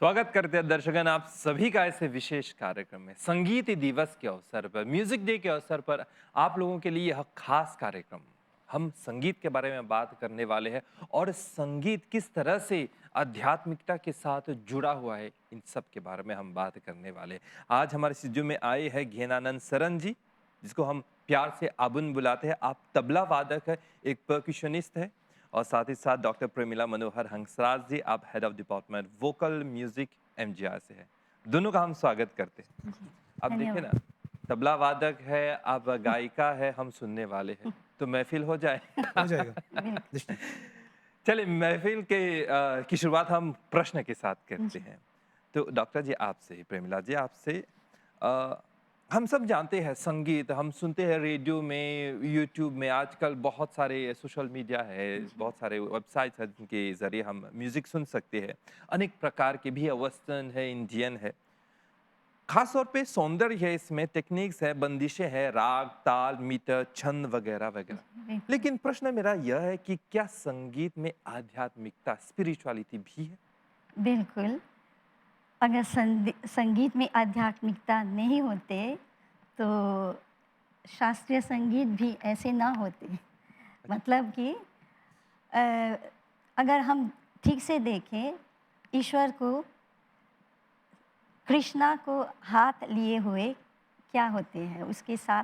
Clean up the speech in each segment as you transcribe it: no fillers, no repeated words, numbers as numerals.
स्वागत करते हैं दर्शकगण आप सभी का ऐसे विशेष कार्यक्रम में संगीत दिवस के अवसर पर म्यूजिक डे के अवसर पर आप लोगों के लिए यह खास कार्यक्रम हम संगीत के बारे में बात करने वाले हैं और संगीत किस तरह से आध्यात्मिकता के साथ जुड़ा हुआ है इन सब के बारे में हम बात करने वाले हैं। आज हमारे स्टूडियो में आए हैं घेनानंद सरन जी, जिसको हम प्यार से आबुन बुलाते हैं। आप तबला वादक है, एक परक्यूशनिस्ट है और साथ ही साथ डॉक्टर प्रेमिला मनोहर हंसराज जी, आप head of department vocal music MGR से हैं। दोनों का हम स्वागत करते हैं। जी, अब देखिए ना, धन्यवाद। तबला वादक है, आप गायिका है, हम सुनने वाले हैं, तो महफिल हो जाए। हो जाएगा, बिल्कुल, निश्चित। चलिए महफिल के की शुरुआत हम प्रश्न के साथ करते जी, हैं। तो डॉक्टर जी आपसे, प्रेमिला जी आपसे, अ, हम सब जानते हैं संगीत हम सुनते हैं रेडियो में, यूट्यूब में, आजकल बहुत सारे सोशल मीडिया है, जी, बहुत सारे वेबसाइट्स हैं जिनके ज़रिए हम म्यूज़िक सुन सकते हैं। अनेक प्रकार के भी है, वेस्टर्न है, इंडियन है। खास तौर पे सौंदर्य है इसमें, टेक्निक्स है, बंदिशें हैं, राग, ताल, मीटर, छंद वगैरह-वगैरह। बिल्कुल, लेकिन प्रश्न मेरा यह है कि क्या संगीत में आध्यात्मिकता, स्पिरिचुअलिटी भी है? बिल्कुल। अगर संगीत में आध्यात्मिकता नहीं होते, तो शास्त्रीय संगीत भी ऐसे ना होते। मतलब कि अ, अगर हम ठीक से देखें, ईश्वर को, कृष्णा को हाथ लिए हुए क्या होते हैं? उसके साथ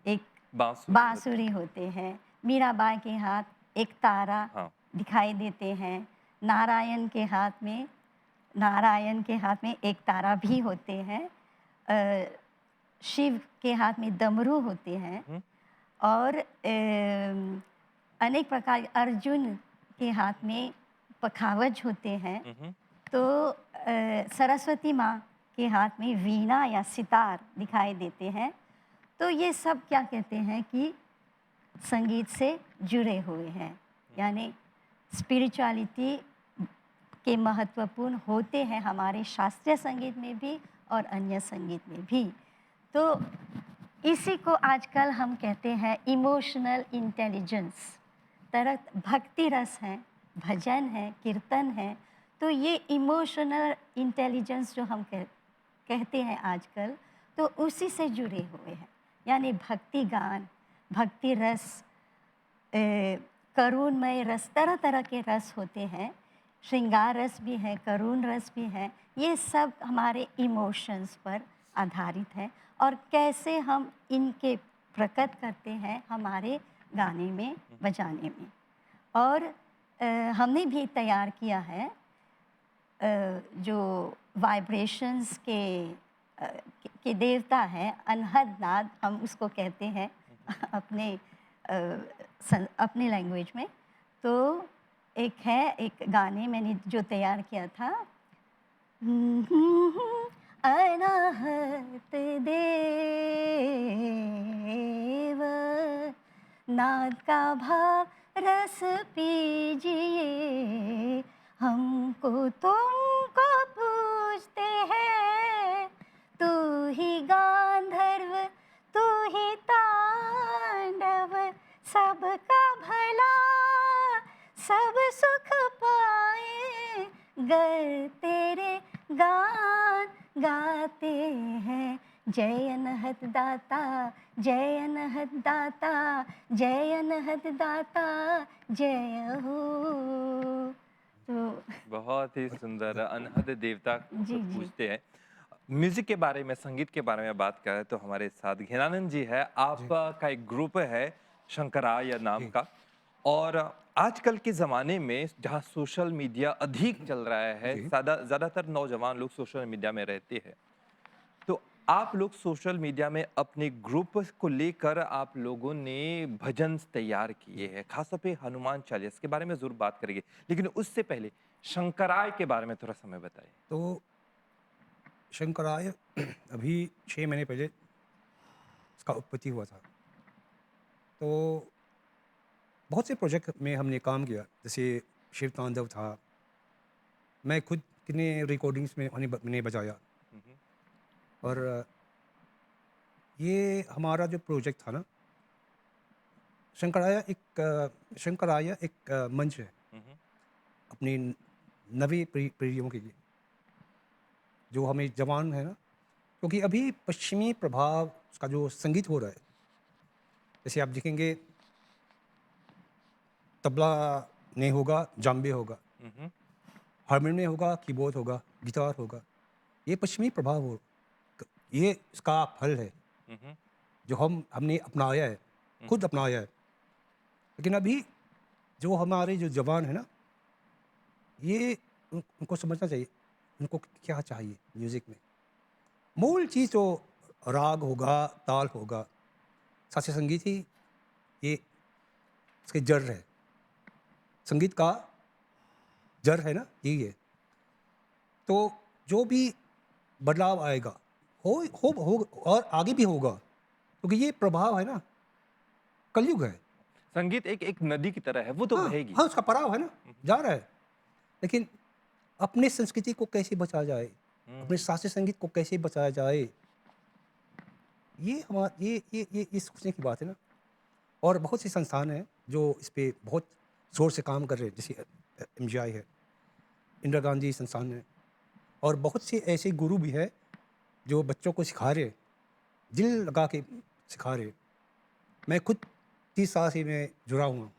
एक बांसुरी होती बांसुरी होते हैं, मीराबाई के हाथ एक तारा हाँ। दिखाई देते हैं, नारायण के हाथ में नारायण के हाथ में एक तारा भी होते हैं। शिव के हाथ में डमरू होते हैं हुँ, और अनेक प्रकार अर्जुन के हाथ में पखावज होते हैं। हुँ, हुँ। तो सरस्वती माँ के हाथ में वीणा या सितार दिखाई देते हैं। तो ये सब क्या कहते हैं कि संगीत से जुड़े हुए हैं, यानी स्पिरिचुअलिटी के महत्वपूर्ण होते हैं हमारे शास्त्रीय संगीत में भी और अन्य संगीत में भी। तो इसी को आजकल हम कहते हैं इमोशनल इंटेलिजेंस। तरह भक्ति रस है, भजन है, कीर्तन है। तो ये इमोशनल इंटेलिजेंस जो हम कहते हैं आजकल, तो उसी से जुड़े हुए हैं। यानी भक्ति गान, भक्ति रस, करुणमय रस, तरह-तरह के रस होते हैं। श्रृंगार रस भी है, करुण रस भी है। ये सब हमारे इमोशंस पर आधारित है और कैसे हम इनके प्रकट करते हैं हमारे गाने में, हुँ, हुँ। बजाने में। और हमने भी तैयार किया है जो वाइब्रेशंस अ, के देवता हैं, अनहद नाद हम उसको कहते हैं हुँ, हुँ। अपने अपने लैंग्वेज में। तो एक गाने मैंने जो तैयार किया था। अनाहत देव नाद का भाव रस पीजिए, हमको तुमको पूजते हैं। तू ही गांधर्व, तू ही तांडव, सबका भला, सब सुख पाए, गर तेरे गान गाते हैं। जय अनहद दाता, जय अनहद दाता, जय अनहद दाता, जय हो। तो बहुत ही सुंदर बहुत अनहद देवता को जी, जी, पूजते हैं। म्यूज़िक के बारे में, संगीत के बारे में बात करें तो हमारे साथ घेनानंद जी है। जी, आपका एक ग्रुप है शंकराय नाम जी, का और आजकल के ज़माने में जहाँ सोशल मीडिया अधिक चल रहा है, जी। ज़्यादातर नौजवान लोग सोशल मीडिया में रहते हैं। तो आप लोग सोशल मीडिया में अपने ग्रुप को लेकर आप लोगों ने भजन तैयार किए हैं, खासतौर पे हनुमान चालीसा के बारे में ज़रूर बात करेंगे। लेकिन उससे पहले शंकराय के बारे में थोड़ा समय बताइए। तो शंकराय अभी 6 महीने पहले इसका उत्पत्ति हुआ था। तो बहुत से प्रोजेक्ट में हमने काम किया, जैसे शिव तांडव था। मैं खुद कितने रिकॉर्डिंग्स में मैंने बजाया। हुँ, हुँ। और ये हमारा जो प्रोजेक्ट था ना, शंकराय एक मंच है हुँ, हुँ। अपनी नवी पीढ़ियों के लिए। जो हमें जवान है ना, क्योंकि अभी पश्चिमी प्रभाव उसका जो संगीत हो रहा है, जैसे आप देखेंगे तबला नहीं होगा, जाम्बे होगा, हम्म, हारमोनियम होगा, कीबोर्ड होगा, गिटार होगा। ये पश्चिमी प्रभाव हो, ये इसका फल है हम्म, जो हमने अपनाया है, खुद अपनाया है। लेकिन अभी जो हमारे जो जवान है ना, ये उनको समझना चाहिए उनको क्या चाहिए म्यूज़िक में। मूल चीज़ तो राग होगा, ताल होगा, शास्त्रीय संगीत ही ये इसके जड़ है। संगीत का जड़ है ना, यही है। तो जो भी बदलाव आएगा हो और आगे भी होगा, क्योंकि ये प्रभाव है ना, कलयुग है। संगीत एक एक नदी की तरह है, वो तो हाँ बहेगी। हाँ, उसका पड़ाव है ना, जा रहा है। लेकिन अपने संस्कृति को कैसे बचाया जाए, अपने शास्त्रीय संगीत को कैसे बचाया जाए, ये हमारा ये सोचने की बात है ना। और बहुत से संस्थान हैं जो इस पे बहुत ज़ोर से काम कर रहे हैं, जैसे MGI है, इंदिरा गांधी संस्थान है, और बहुत से ऐसे गुरु भी हैं जो बच्चों को सिखा रहे हैं, दिल लगा के सिखा रहे हैं। मैं खुद 30 साल से मैं जुड़ा हुआ हूँ,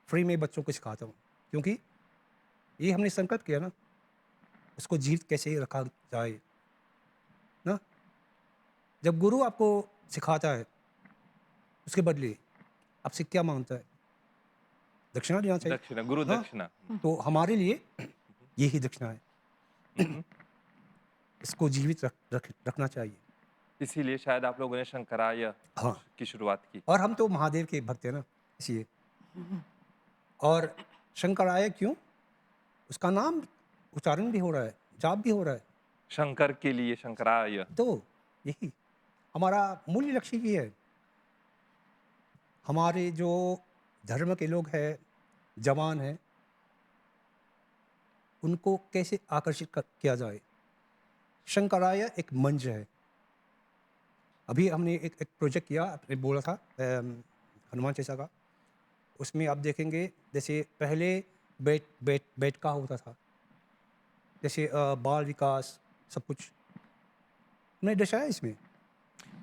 फ्री में बच्चों को सिखाता हूँ, क्योंकि ये हमने संकल्प किया ना, उसको जीवित कैसे रखा जाए ना। जब गुरु आपको सिखाता है, उसके बदले आपसे क्या मांगता है? दक्षिणा देना चाहिए। दक्षिणा, गुरु हाँ, दक्षिणा। तो हमारे लिए यही दक्षिणा है, हम्म, इसको जीवित रखना चाहिए। इसीलिए शायद आप लोगों ने शंकराय हाँ, की शुरुआत की। और हम तो महादेव के भक्त हैं ना, इसलिए। और शंकराय क्यों? उसका नाम उच्चारण भी हो रहा है, जाप भी हो रहा है। शंकर के लिए शंकराय। तो यही हमारा मूल्य लक्ष्य ही है। हमारे जो धर्म के लोग हैं, जवान हैं, उनको कैसे आकर्षित किया जाए। शंकराय एक मंच है। अभी हमने एक प्रोजेक्ट किया, आपने बोला था हनुमान चालीसा का। उसमें आप देखेंगे जैसे पहले बैठ का होता था, जैसे बाल विकास सब कुछ हमने दर्शाया इसमें।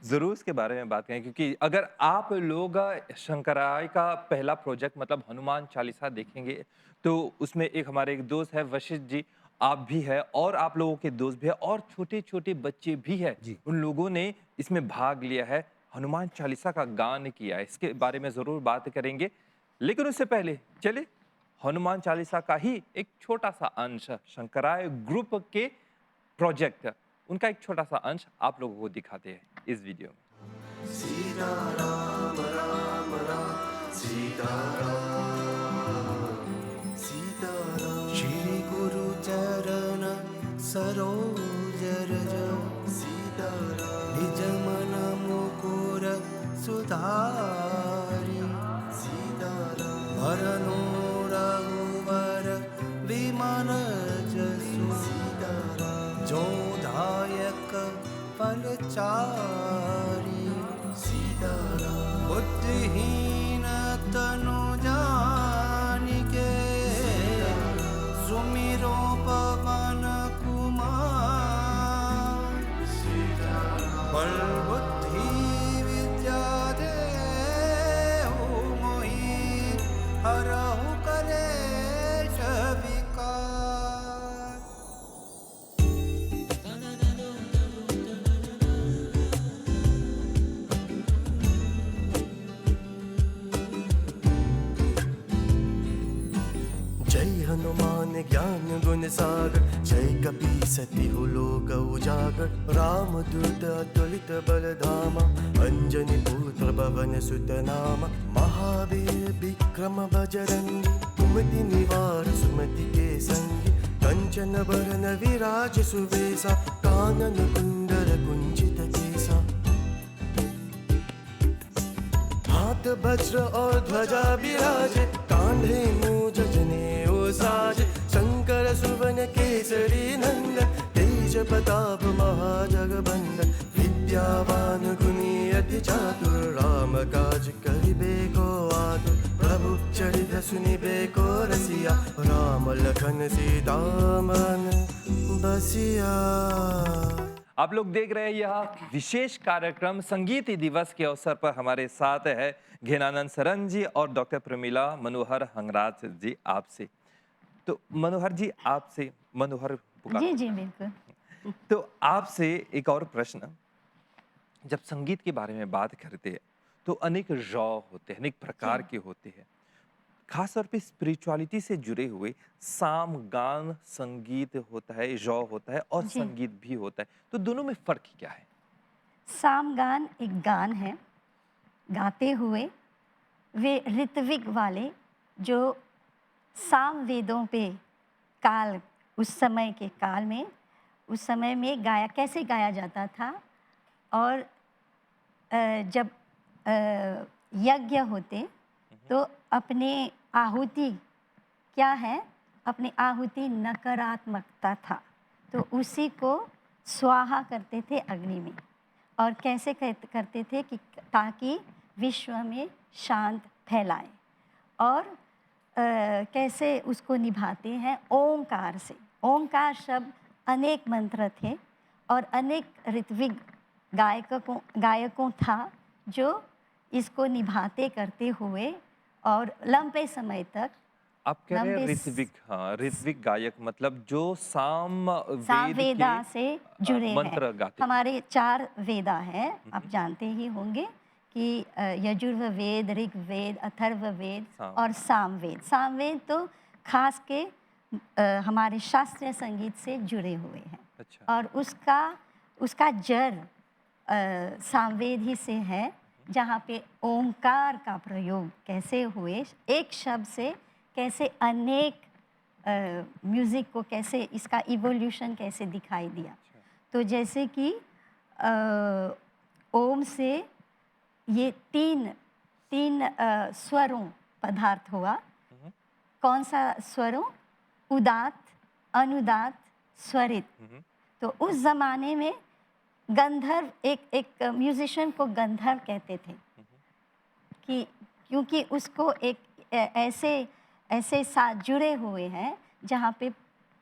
जरूर इसके बारे में बात करें, क्योंकि अगर आप लोग शंकराय का पहला प्रोजेक्ट मतलब हनुमान चालीसा देखेंगे, तो उसमें एक हमारे एक दोस्त है वशिष्ठ जी, आप भी है और आप लोगों के दोस्त भी है और छोटे छोटे बच्चे भी है, जी, उन लोगों ने इसमें भाग लिया है, हनुमान चालीसा का गान किया है। इसके बारे में जरूर बात करेंगे, लेकिन उससे पहले चले हनुमान चालीसा का ही एक छोटा सा अंश शंकराय ग्रुप के प्रोजेक्ट, उनका एक छोटा सा अंश आप लोगों को दिखाते हैं इस वीडियो में। सीता राम राम राम सीता राम सीता राम श्री गुरु चरण सरोज रज सीता राम निज मन मुकुर सुधारी सीता राम भरनो रघुवर विमन जसु सीता राम जो दायक फलचारी सीता राम बुद्धिहीन तनु जानिके सुमिरो पवन कुमार बल बुद्धि विद्या देहु मोहि हरहु कलेश विकार। जय हनुमान ज्ञान गुण सागर जय कपी सति लोक उजागर राम दूत अतुलित बल धामा अंजनी पुत्र पवन सुत नामा महावीर विक्रम बजरंगी कुमति निवार सुमति के संगी कंचन बरन विराज सुवेसा कानन कुंडल कुंचित केसा हाथ वज्र और ध्वजा विराजे कांधे मूज जनेऊ साजे शंकर सुवन केसरी नंदन तेज प्रताप महाजगबंदन विद्यावान गुणी अति चातुर राम काज करिबे को आतुर प्रभु चरित सुनिबे को रसिया राम लखन सीता मन रसिया आप लोग देख रहे हैं यह विशेष कार्यक्रम संगीत दिवस के अवसर पर हमारे साथ है घेनानंद सरन जी और डॉक्टर प्रमिला मनोहर हंगराज जी आपसे। तो मनोहर जी आपसे मनोहर पुकार जी जी बिल्कुल। तो आपसे एक और प्रश्न, जब संगीत के बारे में बात करते हैं तो अनेक रॉ होते हैं, अनेक प्रकार जी के होते हैं, खासतौर पे स्पिरिचुअलिटी से जुड़े हुए साम गान संगीत होता है, रॉ होता है और जी। संगीत भी होता है, तो दोनों में फर्क क्या है? सामगान एक गान है, गाते हुए वे ऋत्विक वाले जो साम वेदों पे काल, उस समय के काल में, उस समय में गाया कैसे गाया जाता था। और जब यज्ञ होते तो अपने आहुति क्या है, अपनी आहुति नकारात्मकता था, तो उसी को स्वाहा करते थे अग्नि में। और कैसे करते थे कि ताकि विश्व में शांत फैलाए। और कैसे उसको निभाते हैं, ओंकार से। ओंकार शब्द अनेक मंत्र थे और अनेक ऋत्विक गायकों था जो इसको निभाते करते हुए और लंबे समय तक आप कह रहे हैं लंबे ऋत्विक, हाँ ऋत्विक गायक मतलब जो साम वेद सामवेदा के से जुड़े हैं। मंत्र गाते। हमारे 4 वेदा हैं, आप जानते ही होंगे कि यजुर्वेद वेद, ऋग्वेद, अथर्ववेद साम। और सामवेद। सामवेद तो खास के हमारे शास्त्रीय संगीत से जुड़े हुए हैं। अच्छा। और उसका जड़ सामवेद ही से है, जहाँ पे ओंकार का प्रयोग कैसे हुए, एक शब्द से कैसे अनेक म्यूज़िक को कैसे इसका इवोल्यूशन कैसे दिखाई दिया। तो जैसे कि ओम से ये तीन स्वरों पदार्थ हुआ। कौन सा स्वरों? उदात, अनुदात, स्वरित। तो उस ज़माने में गंधर्व, एक म्यूजिशियन को गंधर्व कहते थे कि क्योंकि उसको एक ऐसे साथ जुड़े हुए हैं जहाँ पे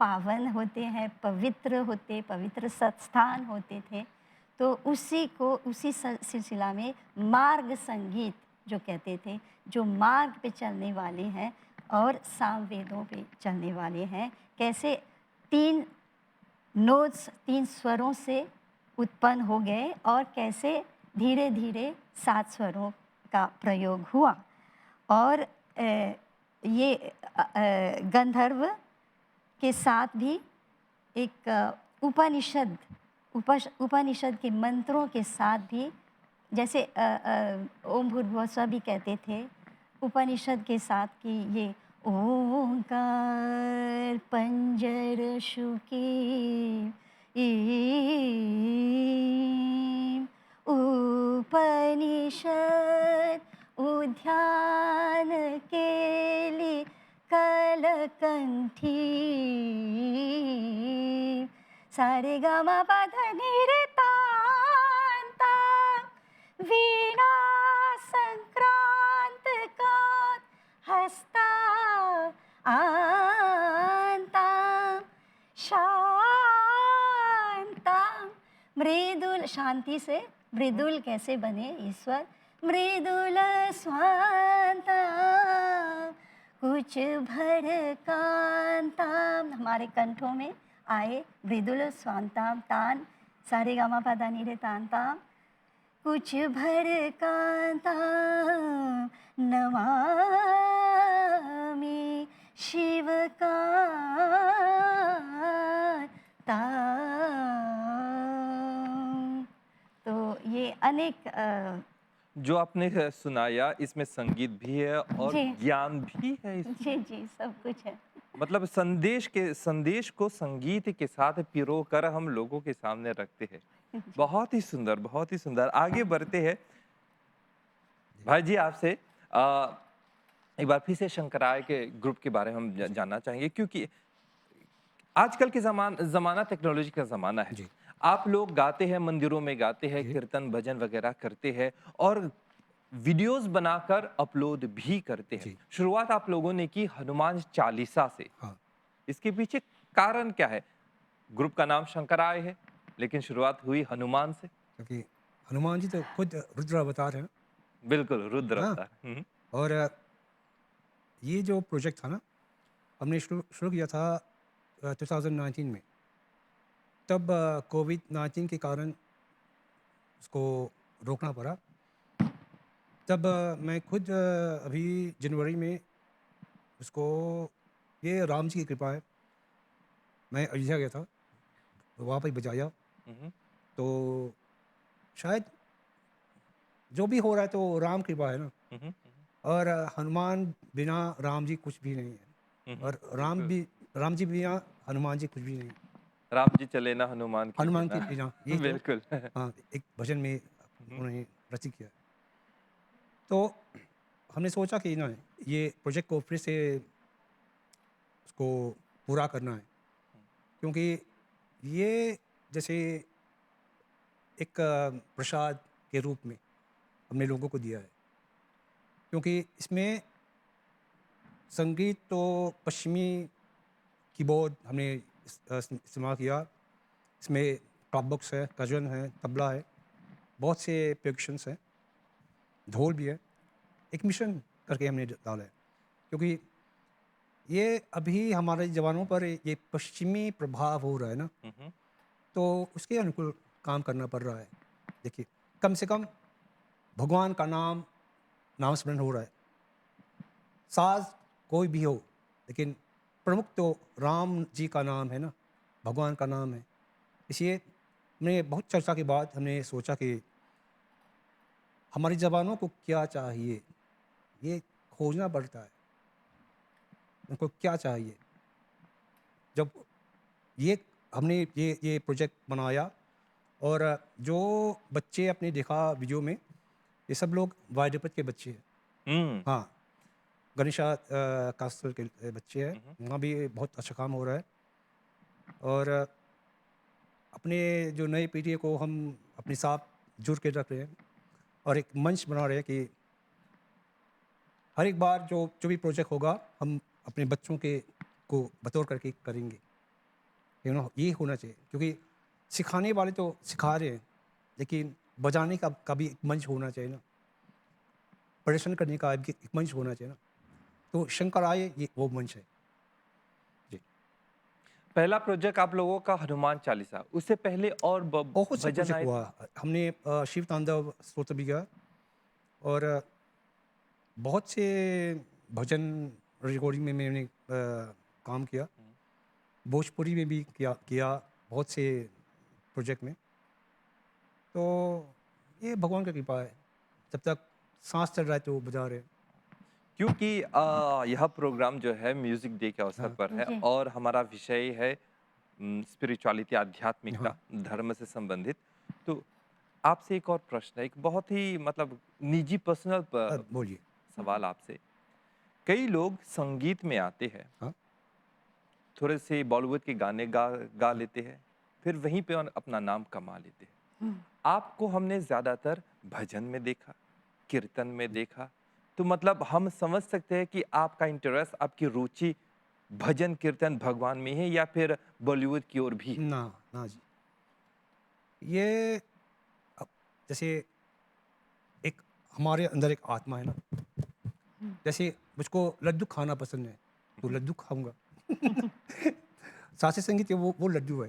पावन होते हैं, पवित्र स्थान होते थे। तो उसी सिलसिला में मार्ग संगीत जो कहते थे, जो मार्ग पे चलने वाले हैं और सामवेदों पे चलने वाले हैं, कैसे 3 नोट्स 3 स्वरों से उत्पन्न हो गए और कैसे धीरे धीरे 7 स्वरों का प्रयोग हुआ। और ये गंधर्व के साथ भी एक उपनिषद के मंत्रों के साथ भी, जैसे ओम भूर्भुवः स्वः भी कहते थे उपनिषद के साथ कि ये ओंकार पंजर शुकी उपनिषद उद्यान केली कलकंठी सारे गामा पाधनी रे तांता वीणा संक्रांत कांत हस्ता आंता शांता मृदुल। शांति से मृदुल कैसे बने ईश्वर? मृदुल स्वांता कुछ भड़कांता, हमारे कंठों में आए मृदुल स्वांताम तान सारे गामा पदा नी रे तान ताम कुछ भड़कांता नमामि शिव का ताम। तो ये अनेक जो आपने सुनाया इसमें संगीत भी है और जी। ज्ञान भी है इसमें। जी सब कुछ है। मतलब संदेश को संगीत के साथ पिरो कर हम लोगों के सामने रखते हैं। बहुत ही सुंदर, बहुत ही सुंदर। आगे बढ़ते हैं भाई जी, आपसे एक बार फिर से शंकराय के ग्रुप के बारे में हम जानना चाहेंगे, क्योंकि आजकल के जमाना टेक्नोलॉजी का जमाना है। जी। आप लोग गाते हैं, मंदिरों में गाते हैं, जी। कीर्तन भजन वगैरह करते हैं और वीडियोस बनाकर अपलोड भी करते हैं। जी। शुरुआत आप लोगों ने की हनुमान चालीसा से। हाँ। इसके पीछे कारण क्या है? ग्रुप का नाम शंकराय है, लेकिन शुरुआत हुई हनुमान से। क्योंकि हनुमान जी तो खुद रुद्र अवतार है ना। बिल्कुल, रुद्र हाँ, अवतार। और ये जो प्रोजेक्ट था ना, हमने शुरू शुरू किया था 2019 में। तब कोविड-19 के कारण उसको रोकना पड़ा। तब मैं खुद अभी जनवरी में उसको, ये राम जी की कृपा है, मैं अयोध्या गया था, तो वहाँ पे बजाया। हुँ। तो शायद जो भी हो रहा है तो राम कृपा है ना। हुँ, हुँ। और हनुमान बिना राम जी कुछ भी नहीं है, हुँ, हुँ। और बिल्कुल। राम जी बिना हनुमान जी कुछ भी नहीं। राम जी चले ना हनुमान के हनुमान बिना। के बिना, ये तो बिल्कुल। हाँ, एक भजन में हुँ, उन्होंने रचित किया है। तो हमने सोचा कि ना, ये प्रोजेक्ट को फिर से उसको पूरा करना है, क्योंकि ये जैसे एक प्रसाद के रूप में हमने लोगों को दिया है। क्योंकि इसमें संगीत तो पश्चिमी कीबोर्ड हमने इस्तेमाल किया। इसमें टॉप बॉक्स है, कर्जन है, तबला है, बहुत से परकशंस हैं, ढोल भी है। एक मिशन करके हमने डाला है, क्योंकि ये अभी हमारे जवानों पर ये पश्चिमी प्रभाव हो रहा है ना, हुँ, हुँ। तो उसके अनुकूल काम करना पड़ रहा है। देखिए, कम से कम भगवान का नाम स्मरण हो रहा है। साज कोई भी हो, लेकिन प्रमुख तो राम जी का नाम है ना, भगवान का नाम है। इसलिए हमने बहुत चर्चा के बाद हमने सोचा कि हमारे जवानों को क्या चाहिए, ये खोजना पड़ता है, उनको क्या चाहिए। जब ये हमने ये प्रोजेक्ट बनाया, और जो बच्चे आपने देखा वीडियो में, ये सब लोग वाइडपत के बच्चे हैं। हुँ। हाँ, गणेशा कास्टल के बच्चे हैं। हुँ, हुँ। वहाँ भी बहुत अच्छा काम हो रहा है। और अपने जो नई पीढ़ी को हम अपने साथ जुड़ के रख रहे हैं, और एक मंच बना रहे हैं कि हर एक बार जो जो भी प्रोजेक्ट होगा, हम अपने बच्चों के को बतौर करके करेंगे। ये होना चाहिए, क्योंकि सिखाने वाले तो सिखा रहे हैं, लेकिन बजाने का भी एक मंच होना चाहिए ना, प्रदर्शन करने का भी एक मंच होना चाहिए ना। तो शंकर आए, ये वो मंच है। जी। पहला प्रोजेक्ट आप लोगों का हनुमान चालीसा, उससे पहले और ब बहुत से भजन प्रोजेक्ट आए हुआ। थे? हमने शिव तांडव स्तोत्र भी किया, और बहुत से भजन रिकॉर्डिंग में मैंने काम किया। भोजपुरी में भी किया बहुत से प्रोजेक्ट में। तो ये भगवान का कृपा है, जब तक सांस चल रहा है तो बजा रहे हैं। क्योंकि यह प्रोग्राम जो है म्यूज़िक डे के अवसर हाँ, पर है जी। और हमारा विषय है स्पिरिचुअलिटी, आध्यात्मिकता, हाँ। धर्म से संबंधित। तो आपसे एक और प्रश्न है, एक बहुत ही मतलब निजी पर्सनल बोलिए। सवाल आपसे। कई लोग संगीत में आते हैं, हाँ, थोड़े से बॉलीवुड के गाने गा गा लेते हैं, फिर वहीं पे अपना नाम कमा लेते हैं। आपको हमने ज़्यादातर भजन में देखा, कीर्तन में देखा, तो मतलब हम समझ सकते हैं कि आपका इंटरेस्ट, आपकी रुचि भजन, कीर्तन, भगवान में है या फिर बॉलीवुड की ओर भी है? ना, ना जी। ये अब जैसे एक हमारे अंदर एक आत्मा है ना, जैसे मुझको लड्डू खाना पसंद है, तो लड्डू खाऊँगा। शास्त्रीय संगीत वो लड्डू है,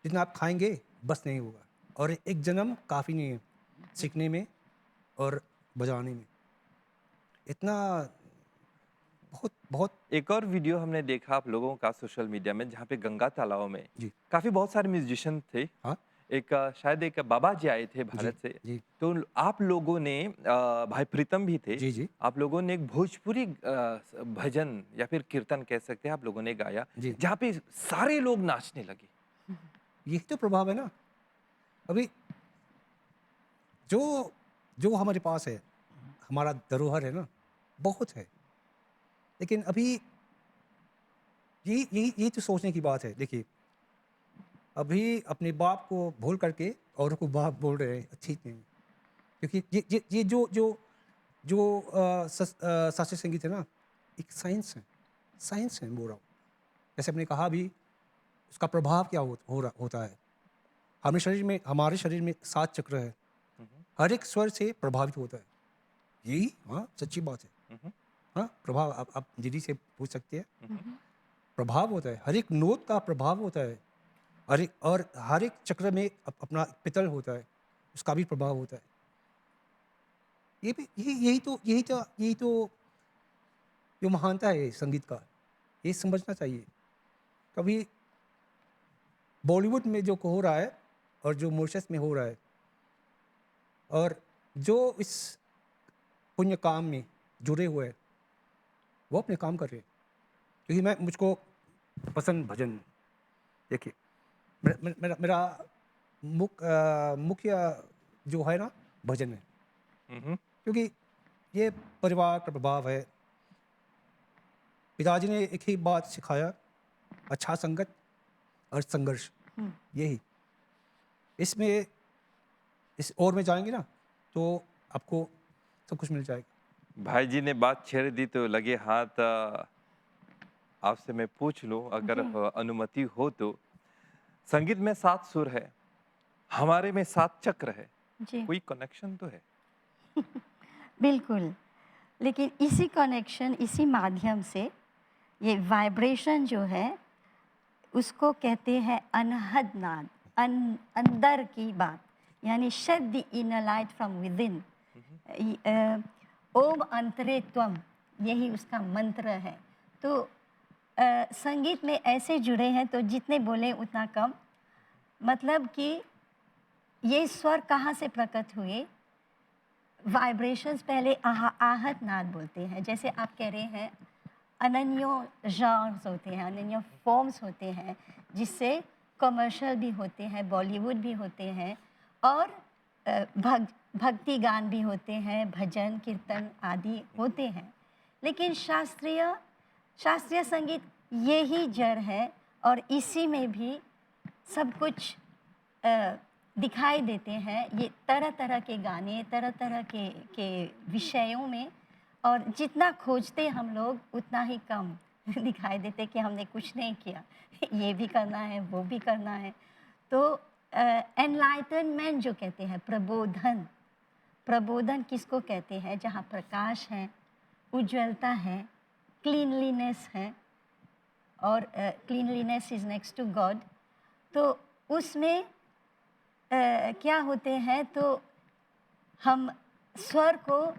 जितना आप खाएँगे बस नहीं होगा, और एक जन्म काफ़ी नहीं है सीखने में और बजाने में। इतना बहुत बहुत। एक और वीडियो हमने देखा आप लोगों का सोशल मीडिया में जहाँ पे गंगा तालाब में जी। काफ़ी बहुत सारे म्यूजिशियन थे। हाँ। एक शायद एक बाबा जी आए थे जी, भारत से। जी, तो आप लोगों ने भाई प्रीतम भी थे। जी, जी, आप लोगों ने एक भोजपुरी भजन या फिर कीर्तन कह सकते हैं आप लोगों ने गाया, जी। जहाँ पे सारे लोग नाचने लगे। यही तो प्रभाव है ना। अभी जो जो हमारे पास है, हमारा धरोहर है ना, बहुत है। लेकिन अभी यही तो सोचने की बात है। देखिए, अभी अपने बाप को भूल करके औरों को बाप बोल रहे हैं, ठीक नहीं। क्योंकि ये जो शास्त्रीय संगीत है ना, एक साइंस है, बोल रहा हूँ। जैसे आपने कहा अभी, उसका प्रभाव क्या होता है। हमारे शरीर में 7 चक्र है, हर एक स्वर से प्रभावित होता है। यही हाँ सच्ची बात है। हाँ प्रभाव आप दीदी से पूछ सकते हैं। प्रभाव होता है, हर एक नोट का प्रभाव होता है। हर एक चक्र में अपना पितल होता है, उसका भी प्रभाव होता है। ये भी यही तो जो महानता है संगीत का, ये समझना चाहिए। कभी बॉलीवुड में जो हो रहा है और जो मॉरिशस में हो रहा है, और जो इस पुण्य काम में जुड़े हुए हैं, वो अपने काम कर रहे हैं। क्योंकि मुझको पसंद भजन, देखिए मेरा मुख्य जो है ना भजन है, क्योंकि ये परिवार का प्रभाव है। पिताजी ने एक ही बात सिखाया, अच्छा संगत और संघर्ष, यही। इसमें इस ओर में जाएंगे ना तो आपको सब कुछ मिल जाएगा। भाई जी ने बात छेड़ दी तो लगे हाथ आपसे मैं पूछ लूं, अगर जी। अनुमति हो तो। संगीत में 7 सुर है, हमारे में 7 चक्र है, जी कोई कनेक्शन तो है? बिल्कुल। लेकिन इसी कनेक्शन, इसी माध्यम से ये वाइब्रेशन जो है उसको कहते हैं अनहद नाद, अंदर की बात, यानी shed the inner light from within. ओम अंतरे त्वम, यही उसका मंत्र है। तो संगीत में ऐसे जुड़े हैं तो जितने बोले उतना कम। मतलब कि ये स्वर कहाँ से प्रकट हुए? वाइब्रेशंस पहले आहत नाद बोलते हैं। जैसे आप कह रहे हैं अनन्यों जॉन्स होते हैं, अनन्यों फॉर्म्स होते हैं, जिससे कमर्शियल भी होते हैं, बॉलीवुड भी होते हैं, और भक्ति गान भी होते हैं, भजन कीर्तन आदि होते हैं। लेकिन शास्त्रीय संगीत यही जड़ है, और इसी में भी सब कुछ दिखाई देते हैं। ये तरह तरह के गाने, तरह तरह के विषयों में, और जितना खोजते हम लोग उतना ही कम दिखाई देते कि हमने कुछ नहीं किया, ये भी करना है, वो भी करना है। तो एनलाइटनमेंट जो कहते हैं, प्रबोधन किसको कहते हैं? जहाँ प्रकाश है, उज्ज्वलता है, क्लीनलीनेस है, और cleanliness is next to God. तो उसमें क्या होते हैं, तो हम स्वर को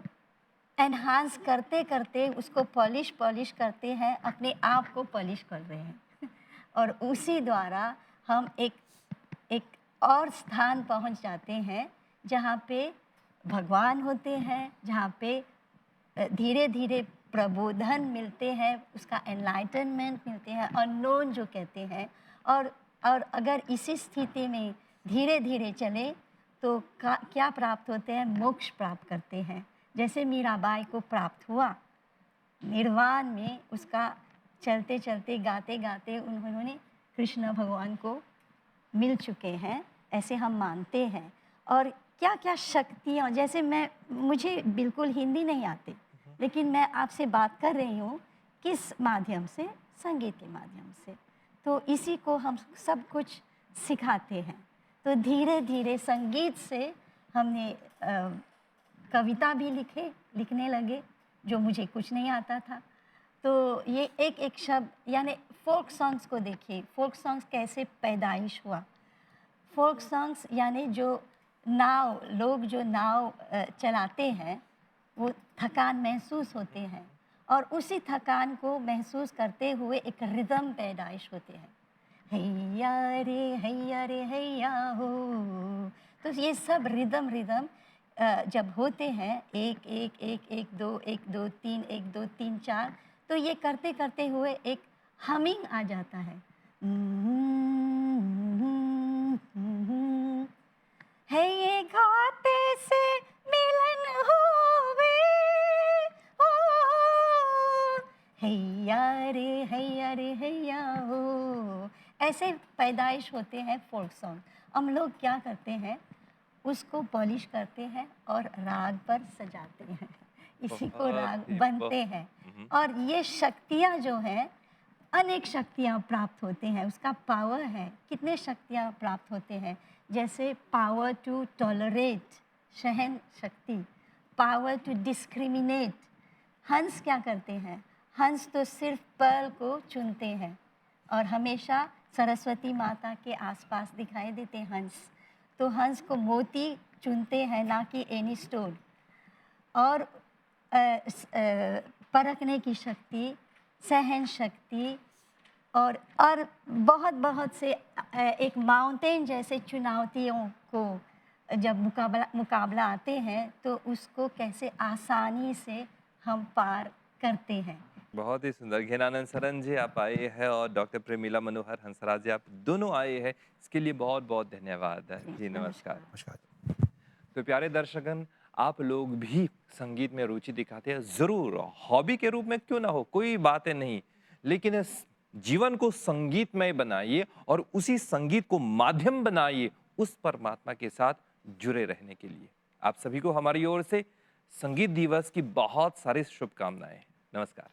एनहांस करते करते उसको पॉलिश करते हैं, अपने आप को पॉलिश कर रहे हैं और उसी द्वारा हम एक और स्थान पहुंच जाते हैं जहाँ पे भगवान होते हैं, जहाँ पे धीरे धीरे प्रबोधन मिलते हैं, उसका एनलाइटनमेंट मिलते हैं, अननोन जो कहते हैं। और अगर इसी स्थिति में धीरे धीरे चले तो क्या प्राप्त होते हैं? मोक्ष प्राप्त करते हैं। जैसे मीराबाई को प्राप्त हुआ निर्वाण में, उसका चलते चलते गाते गाते उन्होंने कृष्ण भगवान को मिल चुके हैं, ऐसे हम मानते हैं। और क्या क्या शक्तियाँ, जैसे मुझे बिल्कुल हिंदी नहीं आती, लेकिन मैं आपसे बात कर रही हूँ किस माध्यम से? संगीत के माध्यम से। तो इसी को हम सब कुछ सिखाते हैं। तो धीरे धीरे संगीत से हमने कविता भी लिखने लगे, जो मुझे कुछ नहीं आता था। तो ये एक एक शब्द, यानी फोक सॉन्ग्स को देखिए, फोक सॉन्ग्स कैसे पैदाइश हुआ। फोक सॉन्ग्स यानी जो लोग जो नाव चलाते हैं, वो थकान महसूस होते हैं, और उसी थकान को महसूस करते हुए एक रिदम पैदाइश होते हैं, हैया रे हैया हो। तो ये सब रिदम जब होते हैं, एक एक एक एक दो 1 2 3 1 2 3 4, तो ये करते करते हुए एक हमिंग आ जाता है। है ये गाते से मिलन होवे, ओ हैया रे हैया हो। ऐसे पैदाइश होते हैं फोक सॉन्ग। हम लोग क्या करते हैं, उसको पॉलिश करते हैं और राग पर सजाते हैं, इसी को बहुत राग ही बनते हैं। और ये शक्तियाँ जो हैं, अनेक शक्तियाँ प्राप्त होते हैं, उसका पावर है, कितने शक्तियाँ प्राप्त होते हैं, जैसे पावर टू टॉलरेट, सहन शक्ति, पावर टू डिस्क्रिमिनेट। हंस क्या करते हैं? हंस तो सिर्फ पर्ल को चुनते हैं और हमेशा सरस्वती माता के आसपास दिखाई देते हैं हंस। तो हंस को मोती चुनते हैं, ना कि एनी स्टोन। और परखने की शक्ति, सहन शक्ति और बहुत बहुत से एक माउंटेन जैसे चुनौतियों को जब मुकाबला आते हैं तो उसको कैसे आसानी से हम पार करते हैं। बहुत ही सुंदर। घनानंद सरन जी आप आए हैं और डॉक्टर प्रेमिला मनोहर हंसराज जी आप दोनों आए हैं, इसके लिए बहुत बहुत धन्यवाद। जी नमस्कार। नमस्कार। तो प्यारे दर्शकगण, आप लोग भी संगीत में रुचि दिखाते हैं, जरूर हॉबी के रूप में क्यों ना हो, कोई बातें नहीं, लेकिन इस जीवन को संगीतमय बनाइए और उसी संगीत को माध्यम बनाइए उस परमात्मा के साथ जुड़े रहने के लिए। आप सभी को हमारी ओर से संगीत दिवस की बहुत सारी शुभकामनाएं। नमस्कार।